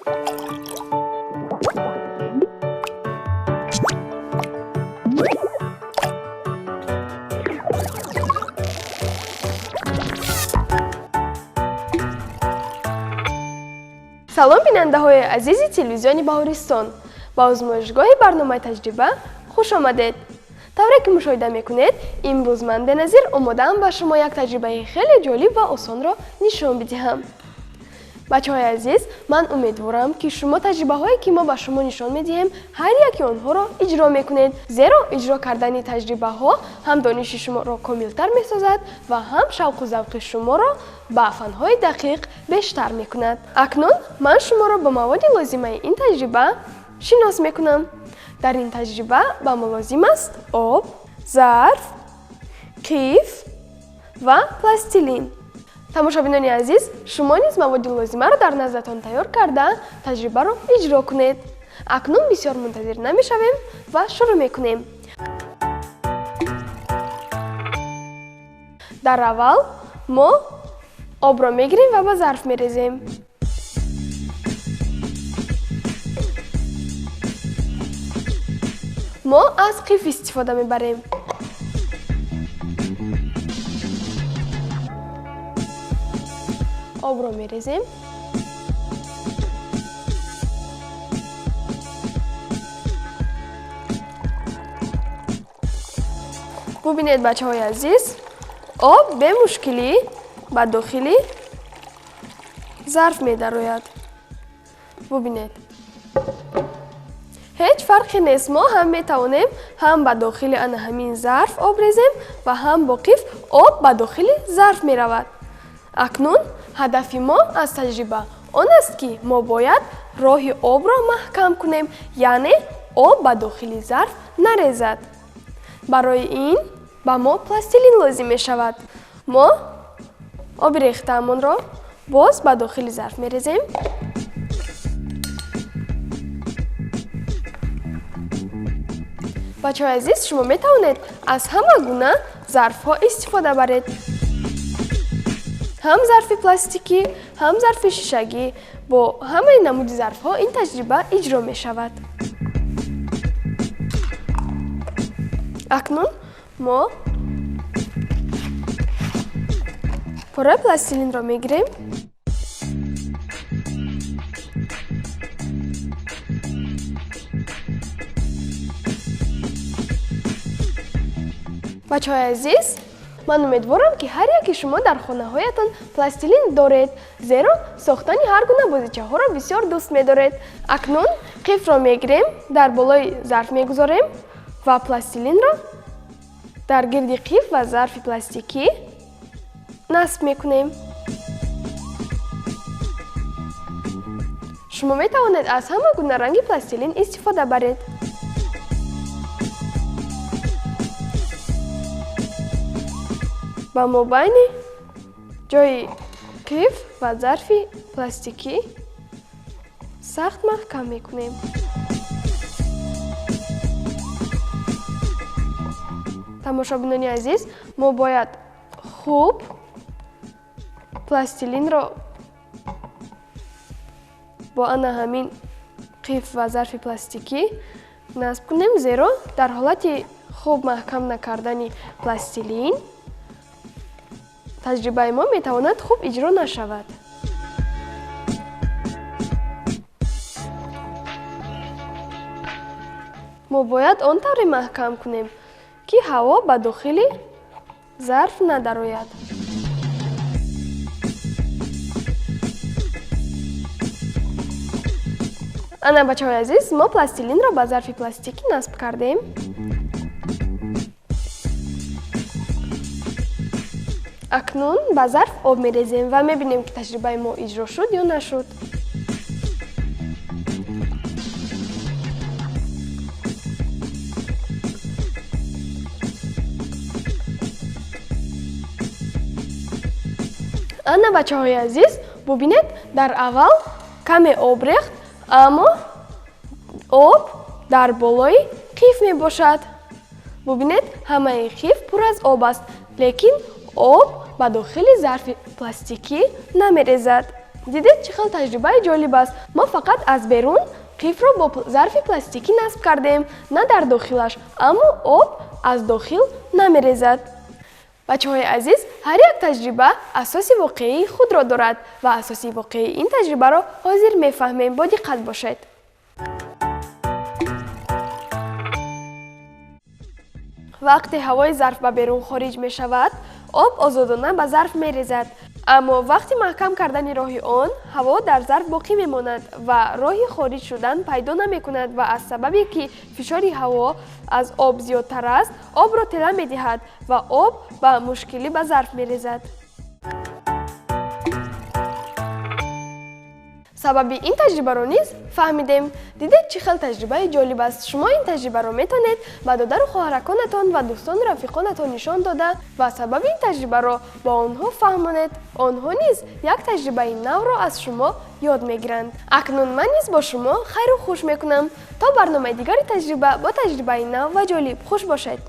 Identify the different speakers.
Speaker 1: салом бинандаҳои азизи телевизиони Баҳористон. ба озмоишгоҳи барномаи таҷриба хуш омадед. тавре ки мушоҳида мекунед, имрӯз ман беназир омодаам ба шумо як таҷрибаи хеле ҷолиб ва осонро нишон бидиҳам. бачаҳои азиз, ман умедворам, ки шумо таҷрибаҳое ки мо ба шумо нишон медиҳем, ҳар яки онҳоро иҷро мекунед, зеро иҷро кардани таҷрибаҳо ҳам дониши шуморо комилтар месозад ва ҳам шавқу завқи шуморо ба фанҳои дақиқ бештар мекунад. акнун ман шуморо ба маводи лозимаи ин таҷриба шинос мекунам. дар ин таҷриба ба мо лозим аст об, зарф, қиф ва пластилин. тамошобинони азиз, шумо низ маводи лозимаро дар наздатон тайёр карда, таҷрибаро иҷро кунед. акнун бисёр мунтазир намешавем ва шурӯъ мекунем. дар аввал мо обро мегирем ва ба зарф мерезем. мо аз қиф истифода мебарем. обро мерезем. бубинед бачаҳои азиз, об бемушкилӣ ба дохили зарф медарояд. бубинед, ҳеҷ фарқе нест, мо ҳам метавонем ҳам ба дохили ана ҳамин зарф об резем ва ҳам бо қиф об ба дохили зарф меравад. акнун ҳадафи мо аз таҷриба он аст, ки мо бояд роҳи обро маҳкам кунем, яъне об ба дохили зарф нарезад. барои ин ба мо пластилин лозим мешавад. мо оби рехтаамонро боз ба дохили зарф мерезем. бачаҳои азиз, шумо метавонед аз ҳама гуна зарфҳо истифода баред. ҳам зарфи пластикӣ, ҳам зарфи шишагӣ. бо ҳамаи намуди зарфҳо ин таҷриба иҷро мешавад. акнун мо пораи пластилинро мегирем. бачаҳои азиз, ман умедворам, ки ҳар яки шумо дар хонаҳоятон пластилин доред, зеро сохтани ҳар гуна бозичаҳоро бисёр дӯст медоред. акнун қифро мегирем, дар болои зарф мегузорем ва пластилинро дар гирди қиф ва зарфи пластикӣ насб мекунем. шумо метавонед аз ҳама гуна ранги пластилин истифода баред. ба мобайни ҷои қиф ва зарфи пластикӣ сахт маҳкам мекунем. тамошобинони азиз, мо бояд хуб пластилинро бо ана ҳамин қиф ва зарфи пластикӣ насб кунем, зеро дар ҳолати хуб маҳкам накардани пластилин таҷрибаи мо метавонад хуб иҷро нашавад. мо бояд он тавре маҳкам кунем, ки ҳаво ба дохили зарф надарояд. ана бачаҳои азиз, мо пластилинро ба зарфи пластикӣ насб кардем. акнун ба зарф об мерезем ва мебинем, ки таҷрибаи мо иҷро шуд ё нашуд. ана бачаҳои азиз, бубинед, дар аввал каме об рехт, аммо об дар болои қиф мебошад. бубинед, ҳамаи қиф пур аз об аст, лекин об ба дохили зарфи пластикӣ намерезад. дидед чӣ хел таҷрибаи ҷолиб аст. Мо фақат аз берун қифро бо зарфи пластикӣ насб кардем, на дар дохилаш, аммо об аз дохил намерезад. бачаҳои азиз, ҳар як таҷриба асоси воқеии худро дорад ва асоси воқеии ин таҷрибаро ҳозир мефаҳмем. Бо диққат бошед. вақте ҳавои зарф ба берун хориҷ мешавад, об озодона ба зарф мерезад. аммо вақти маҳкам кардани роҳи он, ҳаво дар зарф боқӣ мемонад ва роҳи хориҷ шудан пайдо намекунад ва аз сабабе ки фишори ҳаво аз об зиёдтар аст, обро тела медиҳад ва об ба мушкилӣ ба зарф мерезад. сабаби ин таҷрибаро низ фаҳмидем. дидед чӣ хел таҷрибаи ҷолиб аст. шумо ин таҷрибаро метавонед ба додару хоҳараконатон ва дӯстону рафиқонатон нишон дода ва сабаби ин таҷрибаро ба онҳо фаҳмонед. онҳо низ як таҷрибаи навро аз шумо ёд мегиранд. акнун ман низ бо шумо хайру хуш мекунам. то барномаи дигари таҷриба бо таҷрибаи нав ва ҷолиб. хуш бошед.